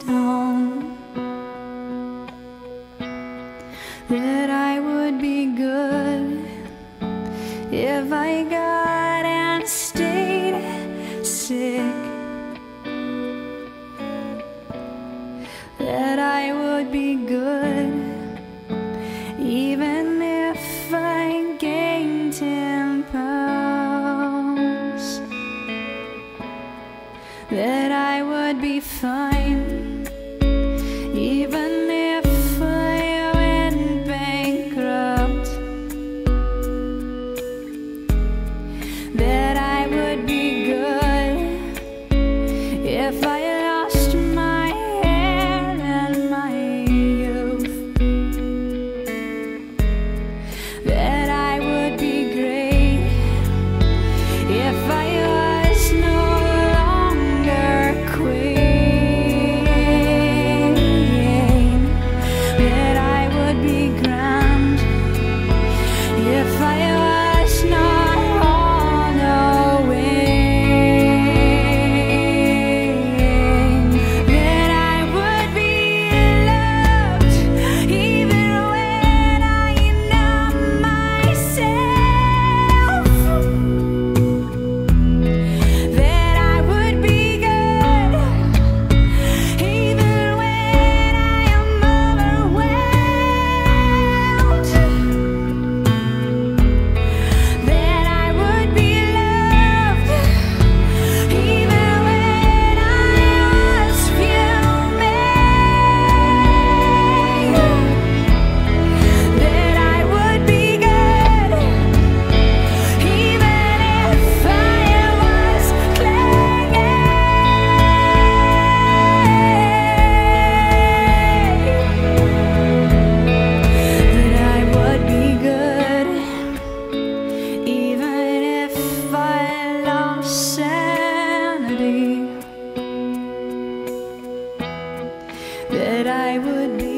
stone, that I would be good if I got and stayed sick, that I would be good even if I gained 10 pounds, that I would be fine even if I went bankrupt, that I would be good if I lost my head and my youth, that I would be great if I was no longer queen, that I would be grand if I was not on a wing, that I would be loved even when I numb myself, that I would be good even when I am overwhelmed, that I would be loved even when I was fuming, that I would be good even if I was clinging, that I would be good even if I lost sanity, that I would be